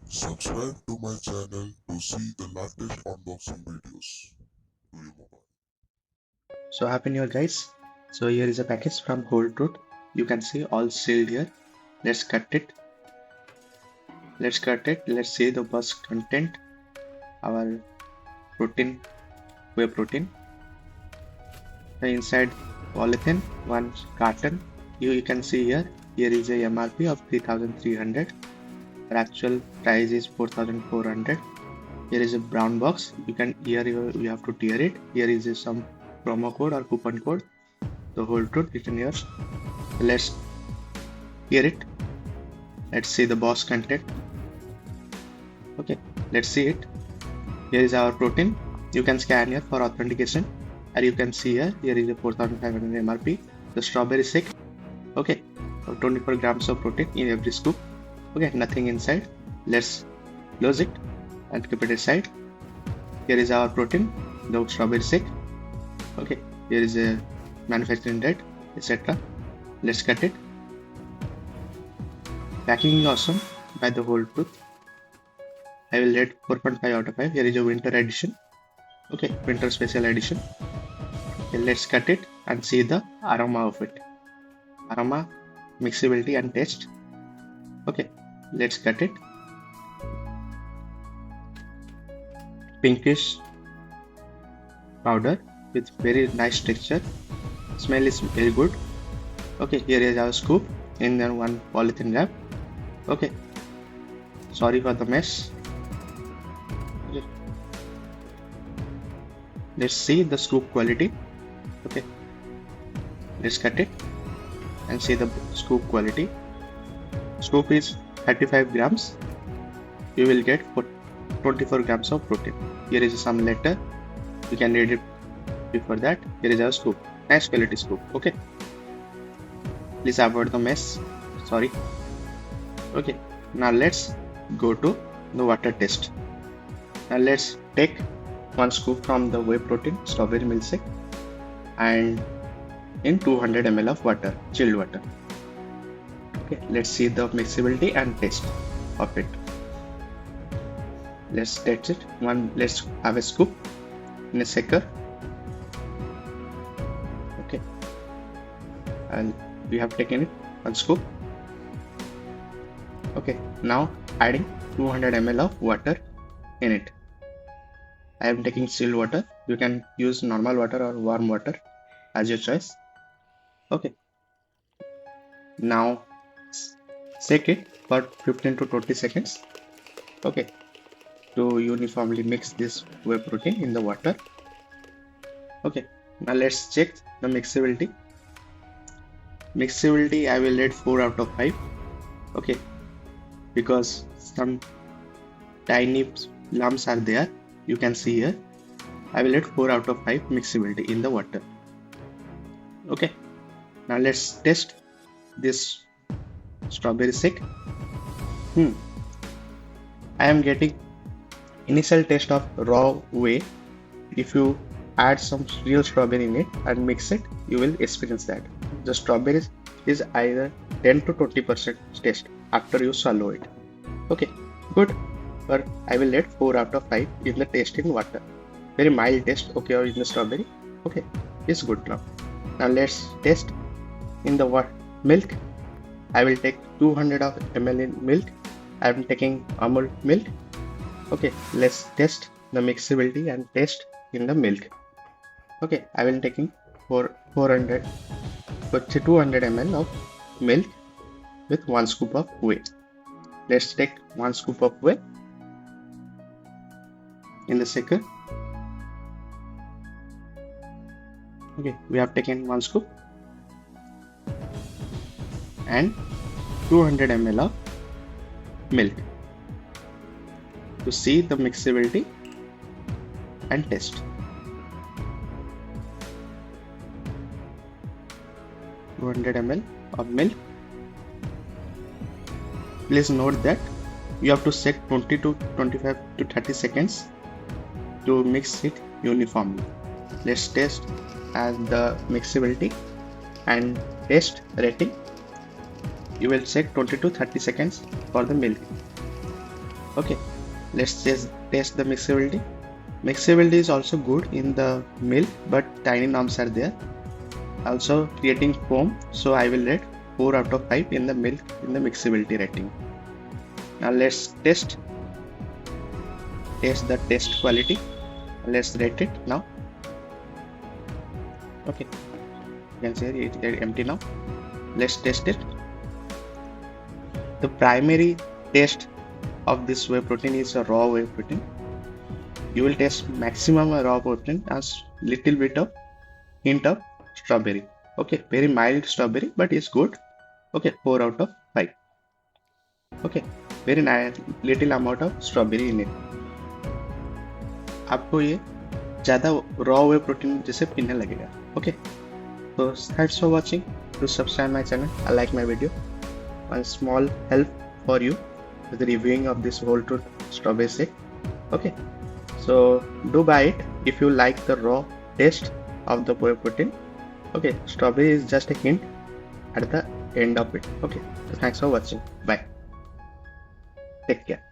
Subscribe to my channel to see the latest unboxing videos to your mobile. So happy new year guys. So here is a package from Whole Truth. You can see all sealed here. Let's cut it. Let's see the bus content. Our protein, whey protein. The inside polythene, one carton. You can see here. Here is a MRP of 3,300. Our actual price is 4,400. Here is a brown box. You have to tear it. Here is some promo code or coupon code. The Whole Truth written here. Let's tear it. Let's see the box content. Okay, let's see it. Here is our protein. You can scan here for authentication, and you can see here is a 4,500 MRP. The strawberry shake. Okay, 24 grams of protein in every scoop. Okay, nothing inside. Let's close it and keep it aside. Here is our protein, the strawberry shake. Okay, here is a manufacturing date, etc. Let's cut it. Packing is awesome by the Whole Truth. I will rate 4.5 out of 5. Here is a winter edition. Okay, winter special edition. Okay, let's cut it and see the aroma of it. Aroma, mixability and taste. Okay, let's cut it. Pinkish powder with very nice texture. Smell is very good. Okay, here is our scoop in one polythene wrap. Okay, sorry for the mess. Okay. Let's see the scoop quality. Okay, let's cut it and see the scoop quality. Scoop is 35 grams. You will get 24 grams of protein. Here is some letter. You can read it before that. Here is our scoop. Nice quality scoop. Okay. Please avoid the mess. Sorry. Okay. Now let's go to the water test. Now let's take one scoop from the whey protein strawberry milkshake and in 200 ml of water, chilled water. Okay, let's see the mixability and taste of it. Let's test it. Let's have a scoop in a shaker. Okay, and we have taken it one scoop. Okay, now adding 200 ml of water in it. I am taking chilled water. You can use normal water or warm water as your choice. Okay, now shake it for 15 to 20 seconds. Okay, to uniformly mix this whey protein in the water. Okay, now let's check the mixability. Mixability I will rate 4 out of 5. Okay, because some tiny lumps are there. You can see here. I will rate 4 out of 5 mixability in the water. Okay, now let's test this strawberry shake. I am getting initial taste of raw whey. If you add some real strawberry in it and mix it, you will experience that. The strawberries is either 10 to 20% taste after you swallow it. Okay, good. But I will rate 4 out of 5 in the taste in water. Very mild taste, okay, or in the strawberry. Okay, it's good now. Now let's taste in the milk. I will take 200 of ml in milk. I am taking Amul milk. Okay, let's test the mixability and taste in the milk. Okay, I will taking 200 ml of milk with 1 scoop of whey. Let's take 1 scoop of whey in the shaker. Okay, we have taken 1 scoop and 200 ml of milk to see the mixability and taste. 200 ml of milk. Please note that you have to set 20 to 25 to 30 seconds to mix it uniformly. Let's test as the mixability and taste rating. You will set 20 to 30 seconds for the milk. Okay, let's test the mixability. Mixability is also good in the milk, but tiny norms are there. Also creating foam, so I will rate 4 out of 5 in the milk in the mixability rating. Now let's test the test quality. Let's rate it now. Okay, you can see it empty now. Let's test it. The primary taste of this whey protein is a raw whey protein. You will taste maximum raw protein as little bit of hint of strawberry. Okay, very mild strawberry, but it's good. Okay, 4 out of 5. Okay, very nice, little amount of strawberry in it. आपको ये ज़्यादा raw whey protein जैसे पीने लगेगा. Okay, so thanks for watching. To subscribe my channel, I like my video. One small help for you with the reviewing of this whole truth strawberry shake. Okay, so do buy it if you like the raw taste of the whey protein. Okay, strawberry is just a hint at the end of it. Okay, so thanks for watching. Bye. Take care.